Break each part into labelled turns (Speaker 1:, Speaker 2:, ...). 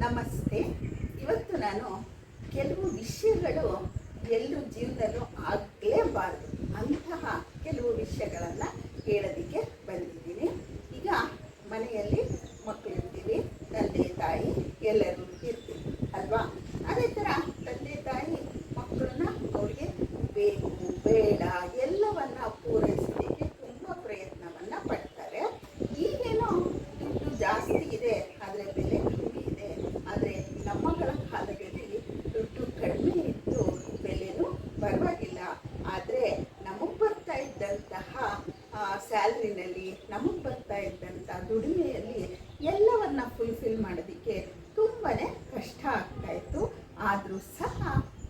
Speaker 1: ನಮಸ್ತೆ. ಇವತ್ತು ನಾನು ಕೆಲವು ವಿಷಯಗಳು ಎಲ್ಲರೂ ಜೀವನದಲ್ಲೂ ಆಗಲೇಬಾರ್ದು ಅಂತಹ ಕೆಲವು ವಿಷಯಗಳನ್ನು ಹೇಳೋದಕ್ಕೆ ಬಂದಿದ್ದೀನಿ. ಈಗ ಮನೆಯಲ್ಲಿ ಮಕ್ಕಳು ಇರ್ತೀವಿ, ತಂದೆ ತಾಯಿ ಎಲ್ಲರೂ ಇರ್ತೀವಿ ಅಲ್ವಾ. ಅದೇ ಥರ ತಂದೆ ತಾಯಿ ಮಕ್ಕಳನ್ನ ಅವ್ರಿಗೆ ಬೇಕು ಬೇಡ ಎಲ್ಲವನ್ನ ಪೂರೈಸಲಿಕ್ಕೆ ತುಂಬ ಪ್ರಯತ್ನವನ್ನು ಪಡ್ತಾರೆ. ಈಗೇನೋ ದುಡ್ಡು ಜಾಸ್ತಿ ಇದೆ, ಆದರೆ ಬೆಲೆ ಕಡಿಮೆ ಇದೆ. ಆದರೆ ನಮ್ಮಗಳ ಕಾಲದಲ್ಲಿ ದುಡ್ಡು ಕಡಿಮೆ ಇತ್ತು, ಬೆಲೆನೂ ಪರವಾಗಿಲ್ಲ. ಆದರೆ ನಮಗೆ ಬರ್ತಾ ಇದ್ದಂತಹ ಸ್ಯಾಲ್ರಿನಲ್ಲಿ, ನಮಗೆ ಬರ್ತಾ ಇದ್ದಂಥ ದುಡಿಮೆಯಲ್ಲಿ ಎಲ್ಲವನ್ನ ಫುಲ್ಫಿಲ್ ಮಾಡೋದಕ್ಕೆ ತುಂಬಾ ಕಷ್ಟ ಆಗ್ತಾಯಿತ್ತು. ಆದರೂ ಸಹ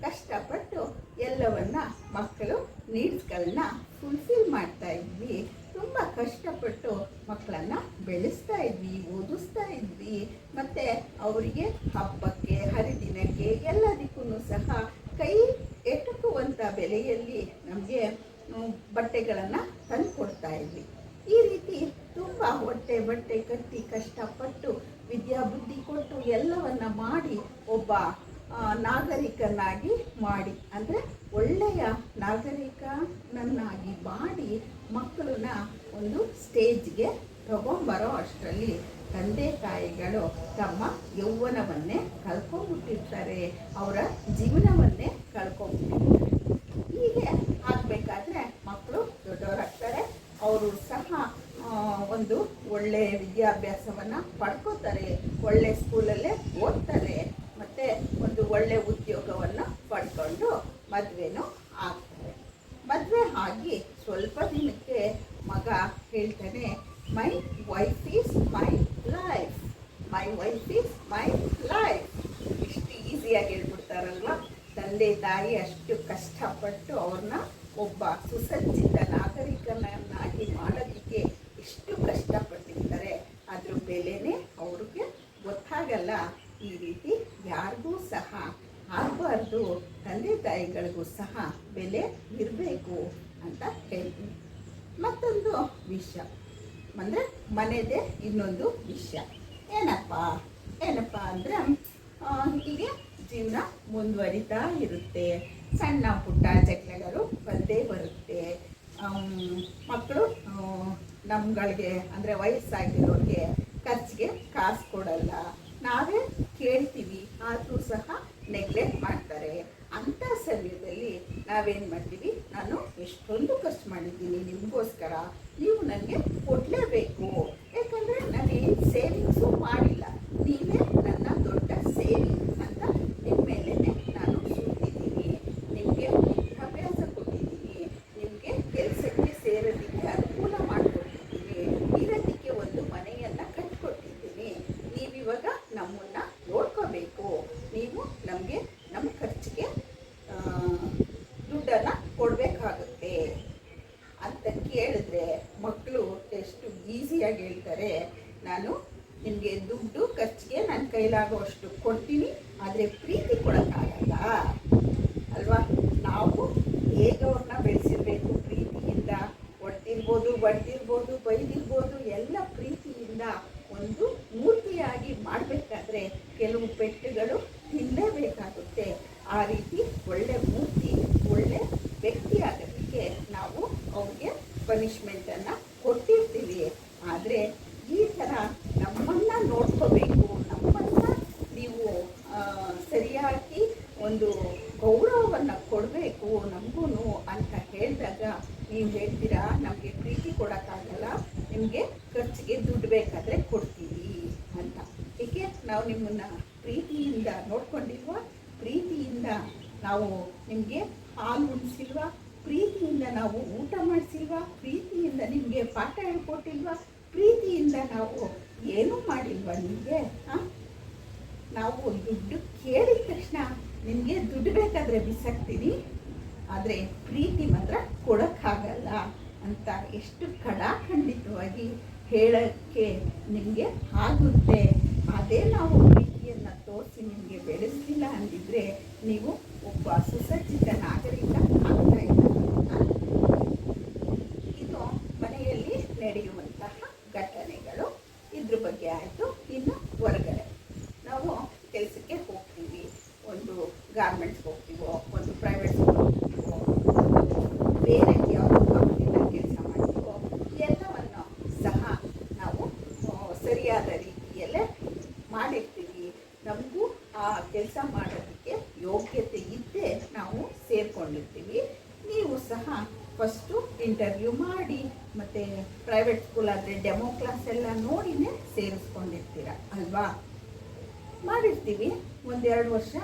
Speaker 1: ಕಷ್ಟಪಟ್ಟು ಎಲ್ಲವನ್ನ ಮಕ್ಕಳು ನೀಡ್ಸ್ಗಳನ್ನ ಫುಲ್ಫಿಲ್ ಮಾಡ್ತಾ ಇದ್ವಿ. ತುಂಬ ಕಷ್ಟಪಟ್ಟು ಮಕ್ಕಳನ್ನು ಬೆಳೆಸ್ತಾ ಇದ್ವಿ, ಓದಿಸ್ತಾ ಇದ್ವಿ. ಮತ್ತು ಅವರಿಗೆ ಹಬ್ಬಕ್ಕೆ ಹರಿದಿನಕ್ಕೆ ಎಲ್ಲದಕ್ಕೂ ಸಹ ಕೈ ಎಟುಕುವಂಥ ಬೆಲೆಯಲ್ಲಿ ನಮಗೆ ಬಟ್ಟೆಗಳನ್ನು ತಂದು ಕೊಡ್ತಾ ಇದ್ವಿ. ಈ ರೀತಿ ತುಂಬ ಬಟ್ಟೆ ಕಟ್ಟಿ ಕಷ್ಟಪಟ್ಟು ವಿದ್ಯಾಬುದ್ಧಿ ಕೊಟ್ಟು ಎಲ್ಲವನ್ನ ಮಾಡಿ ಒಬ್ಬ ನಾಗರಿಕನಾಗಿ ಮಾಡಿ, ಅಂದರೆ ಒಳ್ಳೆಯ ನಾಗರಿಕನನ್ನಾಗಿ ಮಾಡಿ ಮಕ್ಕಳನ್ನ ಒಂದು ಸ್ಟೇಜ್ಗೆ ತಗೊಂಬರೋ ಅಷ್ಟರಲ್ಲಿ ತಂದೆ ತಾಯಿಗಳು ತಮ್ಮ ಯೌವನವನ್ನೇ ಕಳ್ಕೊಂಡ್ಬಿಟ್ಟಿರ್ತಾರೆ, ಅವರ ಜೀವನವನ್ನೇ ಕಳ್ಕೊಂಡ್ಬಿಟ್ಟಿರ್ತಾರೆ. ಹೀಗೆ ಆಗಬೇಕಾದ್ರೆ ಮಕ್ಕಳು ದೊಡ್ಡವರಾಗ್ತಾರೆ, ಅವರು ಸಹ ಒಂದು ಒಳ್ಳೆಯ ವಿದ್ಯಾಭ್ಯಾಸವನ್ನು ಪಡ್ಕೋತಾರೆ, ಒಳ್ಳೆ ಸ್ಕೂಲಲ್ಲೇ ಓದ್ತಾರೆ, ಮತ್ತು ಒಂದು ಒಳ್ಳೆ ಉದ್ಯೋಗವನ್ನು ಪಡ್ಕೊಂಡು ಮದುವೆನೂ ಆಗ್ತಾರೆ. ಮದುವೆ ಆಗಿ ಸ್ವಲ್ಪ ದಿನಕ್ಕೆ ಮಗ ಹೇಳ್ತಾನೆ, my wife is my life, my wife is my life. ಇಷ್ಟು ಈಸಿಯಾಗಿ ಹೇಳ್ಬಿಡ್ತಾರಲ್ವ. ತಂದೆ ತಾಯಿ ಅಷ್ಟು ಕಷ್ಟಪಟ್ಟು ಅವ್ರನ್ನ ಒಬ್ಬ ಸುಸಜ್ಜಿತ ನಾಗರಿಕನನ್ನಾಗಿ ಮಾಡೋದಕ್ಕೆ ಎಷ್ಟು ಕಷ್ಟಪಟ್ಟಿರ್ತಾರೆ. ಅದ್ರ ಬೆಲೆನೇ ಅವ್ರಿಗೆ ಗೊತ್ತಾಗಲ್ಲ. ಈ ರೀತಿ ಯಾರಿಗೂ ಸಹ ಆಗಬಾರ್ದು, ತಂದೆ ತಾಯಿಗಳಿಗೂ ಸಹ ಬೆಲೆ ಇರಬೇಕು ಅಂತ ಹೇಳ್ತೀನಿ. ಮತ್ತೊಂದು ವಿಷಯ ಅಂದರೆ ಮನೆಯದೇ ಇನ್ನೊಂದು ವಿಷಯ. ಏನಪ್ಪ ಅಂದರೆ ಹೀಗೆ ಜೀವನ ಮುಂದುವರಿತಾ ಇರುತ್ತೆ. ಸಣ್ಣ ಪುಟ್ಟ ಜಗಳಗಳು ಬಂದೇ ಬರುತ್ತೆ. ಮಕ್ಕಳು ನಮ್ಗಳಿಗೆ ಅಂದರೆ ವಯಸ್ಸಾಗಿರೋರಿಗೆ ಖರ್ಚಿಗೆ ಕಾಸು ಕೊಡಲ್ಲ, ನಾವೇ ಕೇಳ್ತೀವಿ, ಆದರೂ ಸಹ ನೆಗ್ಲೆಕ್ಟ್ ಮಾಡ್ತಾರೆ. ಅಂಥ ಸಮಯದಲ್ಲಿ ನಾವೇನು ಮಾಡ್ತೀವಿ, ನಾನು ಎಷ್ಟೊಂದು ಖರ್ಚು ಮಾಡಿದ್ದೀನಿ ನಿಮಗೋಸ್ಕರ, ನೀವು ನನಗೆ ಕೊಡಲೇಬೇಕು, ಯಾಕಂದರೆ ನಾನೇನು ಸೇವಿಂಗ್ಸು ಮಾಡಿಲ್ಲ, ನೀವೇ ನನ್ನ ದೊಡ್ಡ ಸೇವಿಂಗ್ ಅಂತ ನಿಮ್ಮ ಮೇಲೆ ನಾನು ಸುತ್ತಿದ್ದೀನಿ, ನಿಮಗೆ ವಿದ್ಯಾಭ್ಯಾಸ ಕೊಟ್ಟಿದ್ದೀನಿ, ನಿಮಗೆ ಕೆಲಸಕ್ಕೆ ಸೇರೋದಕ್ಕೆ ಅನುಕೂಲ ಮಾಡಿಕೊಟ್ಟಿದ್ದೀನಿ, ಇರೋದಕ್ಕೆ ಒಂದು ಮನೆಯನ್ನು ಕಟ್ಟಿಕೊಟ್ಟಿದ್ದೀನಿ, ನೀವಿವಾಗ ನಮ್ಮನ್ನು ನೋಡ್ಕೋಬೇಕು, ನೀವು ನಮಗೆ ನಮ್ಮ ಖರ್ಚಿಗೆ ದುಡ್ಡನ್ನು ಕೊಡಬೇಕಾಗುತ್ತೆ ಅಂತ ಕೇಳಿದ್ರೆ ಮಕ್ಕಳು ಎಷ್ಟು ಈಸಿಯಾಗಿ ಹೇಳ್ತಾರೆ, ನಾನು ನಿಮಗೆ ದುಡ್ಡು ಖರ್ಚಿಗೆ ನನ್ನ ಕೈಲಾಗುವಷ್ಟು ಕೊಡ್ತೀನಿ, ಆದರೆ ಪ್ರೀತಿ ಕೊಡೋಕ್ಕಾಗಲ್ಲ ಅಲ್ವಾ. ನಾವು ಹೇಗೆ ಅವ್ರನ್ನ ಬೆಳೆಸಿರ್ಬೇಕು, ಪ್ರೀತಿಯಿಂದ ಹೊಡೆದಿರ್ಬೋದು, ಬಡ್ದಿರ್ಬೋದು, ಬೈದಿರ್ಬೋದು, ಎಲ್ಲ ಪ್ರೀತಿಯಿಂದ ಒಂದು ಮೂರ್ತಿಯಾಗಿ ಮಾಡಬೇಕಾದ್ರೆ ಕೆಲವು ಪೆಟ್ಟುಗಳು ತಿನ್ನಲೇಬೇಕಾಗುತ್ತೆ. ಆ ರೀತಿ ಒಳ್ಳೆ ಮೂರ್ತಿ, ಒಳ್ಳೆ ವ್ಯಕ್ತಿ ಆಗೋದಕ್ಕೆ ನಾವು ಅವ್ರಿಗೆ ಪನಿಷ್ಮೆಂಟನ್ನು ಕೊಟ್ಟಿರ್ತೀವಿ. ಆದರೆ ಈ ಥರ ನಮ್ಮನ್ನು ನೋಡ್ಕೋಬೇಕು, ನಮ್ಮನ್ನು ನೀವು ಸರಿಯಾಗಿ ಒಂದು ಗೌರವವನ್ನು ಕೊಡಬೇಕು ನಮಗೂ ಅಂತ ಹೇಳಿದಾಗ ನೀವು ಹೇಳ್ತೀರಾ, ನಮಗೆ ಪ್ರೀತಿ ಕೊಡೋಕ್ಕಾಗಲ್ಲ, ನಿಮಗೆ ಖರ್ಚಿಗೆ ದುಡ್ಡು ಬೇಕಾದರೆ ಕೊಡ್ತೀವಿ ಅಂತ. ಏಕೆ ನಾವು ನಿಮ್ಮನ್ನು ಪ್ರೀತಿಯಿಂದ ನೋಡ್ಕೊಂಡಿಲ್ವಾ, ಪ್ರೀತಿಯಿಂದ ನಾವು ನಿಮಗೆ ಹಾಲು ಉಣಿಸಿಲ್ವಾ, ಪ್ರೀತಿಯಿಂದ ನಾವು ಊಟ ಮಾಡಿಸಿಲ್ವಾ, ಪ್ರೀತಿಯಿಂದ ನಿಮಗೆ ಪಾಠ ಹೇಳ್ಕೊಟ್ಟಿಲ್ವಾ, ಪ್ರೀತಿಯಿಂದ ನಾವು ಏನೂ ಮಾಡಿಲ್ವಾ ನಿಮಗೆ. ನಾವು ದುಡ್ಡು ಕೇಳಿದ ತಕ್ಷಣ ನಿಮಗೆ ದುಡ್ಡು ಬೇಕಾದರೆ ಬಿಸಾಕ್ತೀನಿ, ಆದರೆ ಪ್ರೀತಿ ಮಾತ್ರ ಕೊಡೋಕ್ಕಾಗಲ್ಲ ಅಂತ ಎಷ್ಟು ಖಡಾಖಂಡಿತವಾಗಿ ಹೇಳೋಕ್ಕೆ ನಿಮಗೆ ಆಗುತ್ತೆ. ಅದೇ ನಾವು ಪ್ರೀತಿಯನ್ನು ತೋರಿಸಿ ನಿಮಗೆ ಬೆಳೆಸಲಿಲ್ಲ ಅಂದಿದ್ರೆ ನೀವು ಒಬ್ಬ ಸುಸಜ್ಜಿತ ನಾಗರಿಕ ಆಗ್ತಾ ಇಲ್ಲ. ಇದು ಮನೆಯಲ್ಲಿ ನಡೆಯುವಂತಹ ಘಟನೆಗಳು. ಇದ್ರ ಬಗ್ಗೆ ಆಯಿತು. ಇನ್ನು ಹೊರಗಡೆ ನಾವು ಗಾರ್ಮೆಂಟ್ಸ್ಗೆ ಹೋಗ್ತೀವೋ, ಒಂದು ಪ್ರೈವೇಟ್ ಸ್ಕೂಲ್ ಹೋಗ್ತೀವೋ, ಒಂದು ಬೇರೆ ಯಾವುದೋ ಕಂಪ್ನಿನಲ್ಲಿ ಕೆಲಸ ಮಾಡ್ತೀವೋ, ಎಲ್ಲವನ್ನು ಸಹ ನಾವು ಸರಿಯಾದ ರೀತಿಯಲ್ಲೇ ಮಾಡಿರ್ತೀವಿ. ನಮಗೂ ಆ ಕೆಲಸ ಮಾಡೋದಕ್ಕೆ ಯೋಗ್ಯತೆ ಇದ್ದೇ ನಾವು ಸೇರಿಕೊಂಡಿರ್ತೀವಿ. ನೀವು ಸಹ ಫಸ್ಟು ಇಂಟರ್ವ್ಯೂ ಮಾಡಿ, ಮತ್ತು ಪ್ರೈವೇಟ್ ಸ್ಕೂಲ್ ಆದರೆ ಡೆಮೋ ಕ್ಲಾಸ್ ಎಲ್ಲ ನೋಡಿನೇ ಸೇರಿಸ್ಕೊಂಡಿರ್ತೀರ ಅಲ್ವಾ. ಮಾಡಿರ್ತೀವಿ, 1-2 ವರ್ಷ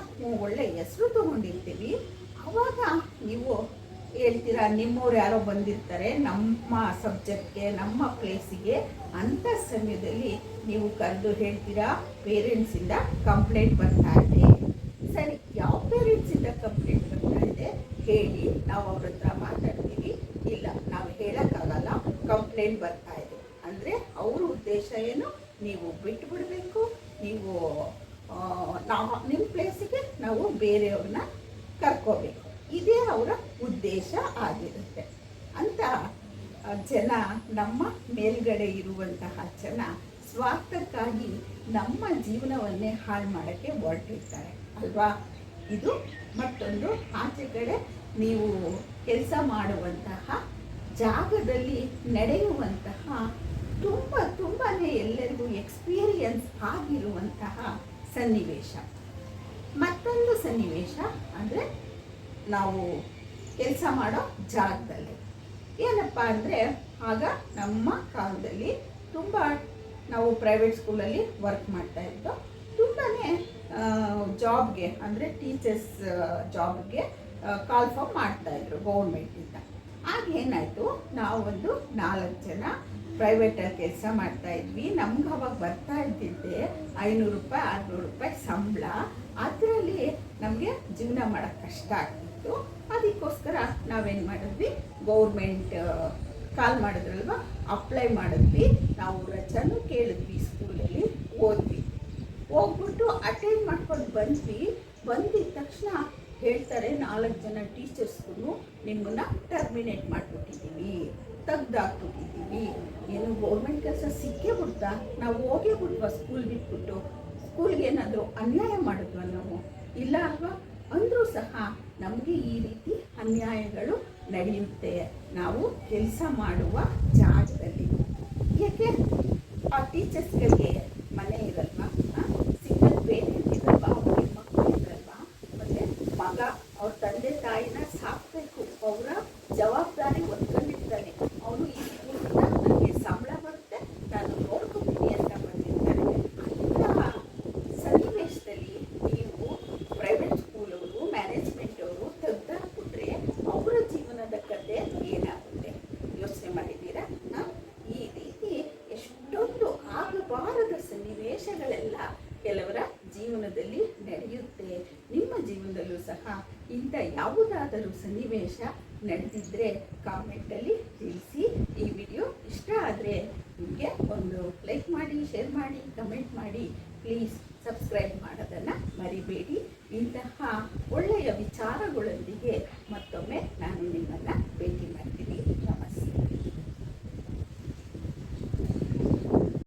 Speaker 1: ಒಳ್ಳೆ ಹೆಸರು ತೊಗೊಂಡಿರ್ತೀವಿ. ಆವಾಗ ನೀವು ಹೇಳ್ತೀರಾ, ನಿಮ್ಮವ್ರು ಯಾರೋ ಬಂದಿರ್ತಾರೆ ನಮ್ಮ ಸಬ್ಜೆಕ್ಟ್ಗೆ, ನಮ್ಮ ಪ್ಲೇಸಿಗೆ. ಅಂಥ ಸಮಯದಲ್ಲಿ ನೀವು ಕರೆದು ಹೇಳ್ತೀರಾ, ಪೇರೆಂಟ್ಸಿಂದ ಕಂಪ್ಲೇಂಟ್ ಬರ್ತಾ ಇದೆ. ಸರಿ, ಯಾವ ಪೇರೆಂಟ್ಸಿಂದ ಕಂಪ್ಲೇಂಟ್ ಬರ್ತಾ ಇದೆ ಹೇಳಿ, ನಾವು ಅವ್ರ ಹತ್ರ ಮಾತಾಡ್ತೀವಿ. ಇಲ್ಲ, ನಾವು ಹೇಳೋಕ್ಕಾಗಲ್ಲ, ಕಂಪ್ಲೇಂಟ್ ಬರ್ತಾ ಇದೆ ಅಂದರೆ ಅವ್ರ ಉದ್ದೇಶ ಏನು, ನೀವು ಬಿಟ್ಟು ಬಿಡಬೇಕು, ನೀವು ನಿಮ್ಮ ಪ್ಲೇಸಿಗೆ ನಾವು ಬೇರೆಯವ್ರನ್ನ ಕರ್ಕೋಬೇಕು, ಇದೇ ಅವರ ಉದ್ದೇಶ ಆಗಿರುತ್ತೆ. ಅಂತ ಜನ, ನಮ್ಮ ಮೇಲ್ಗಡೆ ಇರುವಂತಹ ಜನ ಸ್ವಾರ್ಥಕ್ಕಾಗಿ ನಮ್ಮ ಜೀವನವನ್ನೇ ಹಾಳು ಮಾಡೋಕ್ಕೆ ಹೊರಟಿರ್ತಾರೆ ಅಲ್ವಾ. ಇದು ಮತ್ತೊಂದು, ಆಚೆ ಕಡೆ ನೀವು ಕೆಲಸ ಮಾಡುವಂತಹ ಜಾಗದಲ್ಲಿ ನಡೆಯುವಂತಹ ತುಂಬಾ ಎಲ್ಲರಿಗೂ ಎಕ್ಸ್ಪೀರಿಯನ್ಸ್ ಆಗಿರುವಂತಹ ಸನ್ನಿವೇಶ. ಮತ್ತೊಂದು ಸನ್ನಿವೇಶ ಅಂದರೆ ನಾವು ಕೆಲಸ ಮಾಡೋ ಜಾಗದಲ್ಲಿ ಏನಪ್ಪ ಅಂದರೆ, ಆಗ ನಮ್ಮ ಕಾಲದಲ್ಲಿ ತುಂಬ ನಾವು ಪ್ರೈವೇಟ್ ಸ್ಕೂಲಲ್ಲಿ ವರ್ಕ್ ಮಾಡ್ತಾಯಿದ್ದೋ, ತುಂಬಾ ಜಾಬ್ಗೆ ಅಂದರೆ ಟೀಚರ್ಸ್ ಜಾಬ್ಗೆ ಕಾಲ್ ಫಾರ್ಮ್ ಮಾಡ್ತಾಯಿದ್ರು ಗೌರ್ಮೆಂಟಿಂದ. ಆಗೇನಾಯಿತು, ನಾವೊಂದು 4 ಜನ ಪ್ರೈವೇಟಲ್ಲಿ ಕೆಲಸ ಮಾಡ್ತಾಯಿದ್ವಿ. ನಮ್ಗೆ ಅವಾಗ ಬರ್ತಾ ಇದ್ದಿದ್ದೆ 500 ರೂಪಾಯಿ 600 ರೂಪಾಯಿ ಸಂಬಳ. ಅದರಲ್ಲಿ ನಮಗೆ ಜೀವನ ಮಾಡೋಕ್ಕೆ ಕಷ್ಟ ಆಗ್ತಿತ್ತು. ಅದಕ್ಕೋಸ್ಕರ ನಾವೇನು ಮಾಡಿದ್ವಿ, ಗೌರ್ಮೆಂಟ್ ಕಾಲ್ ಮಾಡಿದ್ರಲ್ವ, ಅಪ್ಲೈ ಮಾಡಿದ್ವಿ. ನಾವು ರಜಾನೂ ಕೇಳಿದ್ವಿ, ಸ್ಕೂಲಲ್ಲಿ ಓದ್ವಿ. ಹೋಗ್ಬಿಟ್ಟು ಅಟೆಂಡ್ ಮಾಡ್ಕೊಂಡು ಬಂದಿದ್ದ ತಕ್ಷಣ ಹೇಳ್ತಾರೆ, 4 ಜನ ಟೀಚರ್ಸ್ಗೂ ನಿಮ್ಮನ್ನು ಟರ್ಮಿನೇಟ್ ಮಾಡಿಬಿಟ್ಟಿದ್ದೀವಿ, ತೆಗ್ದಾಕ್ಬಿಟ್ಟಿದ್ದೀವಿ. ಏನು ಗೌರ್ಮೆಂಟ್ ಕೆಲಸ ಸಿಕ್ಕೇ ಬಿಡ್ತಾ, ನಾವು ಹೋಗೇ ಬಿಟ್ವಾ ಸ್ಕೂಲ್ ಬಿಟ್ಬಿಟ್ಟು, ಸ್ಕೂಲ್ಗೆ ಏನಾದರೂ ಅನ್ಯಾಯ ಮಾಡಿದ್ವಾ ನಾವು? ಇಲ್ಲ ಅಲ್ವಾ. ಅಂದರೂ ಸಹ ನಮಗೆ ಈ ರೀತಿ ಅನ್ಯಾಯಗಳು ನಡೆಯುತ್ತೆ ನಾವು ಕೆಲಸ ಮಾಡುವ ಜಾಗದಲ್ಲಿ. ಏಕೆ, ಆ ಟೀಚರ್ಸ್ಗಳಿಗೆ ಮನೆ ಇರಲ್ವಾ, ಸಿಂಗಲ್ ಪೇರೆಂಟ್ ಇರಲ್ವಾ, ಅವ್ರಿಗೆ ಮಕ್ಕಳು ಇರಲ್ವಾ, ಮತ್ತು ಮಗ ಅವ್ರ ತಂದೆ ತಾಯಿನ ಸಾಕಬೇಕು, ಅವರ ಜವಾಬ್ದಾರಿ ಹೊತ್ಕೊಂಡಿರ್ತಾನೆ. ಅವನು ಈ ಸ್ಕೂಲಿಂದ ನನಗೆ ಸಂಬಳ ಬರುತ್ತೆ, ನಾನು ನೋಡ್ಕೊತೀನಿ ಅಂತ ಬಂದಿರ್ತಾನೆ. ಅಂತಹ ಸನ್ನಿವೇಶದಲ್ಲಿ ನೀವು ಪ್ರೈವೇಟ್ ಸ್ಕೂಲವರು, ಮ್ಯಾನೇಜ್ಮೆಂಟವರು ತೆಗ್ದಾಕ್ಬಿಟ್ರೆ ಅವರ ಜೀವನದ ಕತೆ ಏನಾಗುತ್ತೆ ಯೋಚನೆ ಮಾಡಿದ್ದೀರಾ? ಈ ರೀತಿ ಎಷ್ಟೊಂದು ಆಗಬಾರದ ಸನ್ನಿವೇಶಗಳೆಲ್ಲ ಕೆಲವರ ಜೀವನದಲ್ಲಿ ನಡೆಯುತ್ತೆ. ನಿಮ್ಮ ಜೀವನದಲ್ಲೂ ಸಹ ಇಂಥ ಯಾವುದಾದರೂ ಸನ್ನಿವೇಶ ನಡೆದಿದ್ದರೆ ಕಾಮೆಂಟಲ್ಲಿ ತಿಳಿಸಿ. ಈ ವಿಡಿಯೋ ಇಷ್ಟ ಆದರೆ ನಿಮಗೆ ಒಂದು ಲೈಕ್ ಮಾಡಿ, ಶೇರ್ ಮಾಡಿ, ಕಮೆಂಟ್ ಮಾಡಿ. ಪ್ಲೀಸ್ ಸಬ್ಸ್ಕ್ರೈಬ್ ಮಾಡೋದನ್ನು ಮರಿಬೇಡಿ. ಇಂತಹ ಒಳ್ಳೆಯ ವಿಚಾರಗಳೊಂದಿಗೆ ಮತ್ತೊಮ್ಮೆ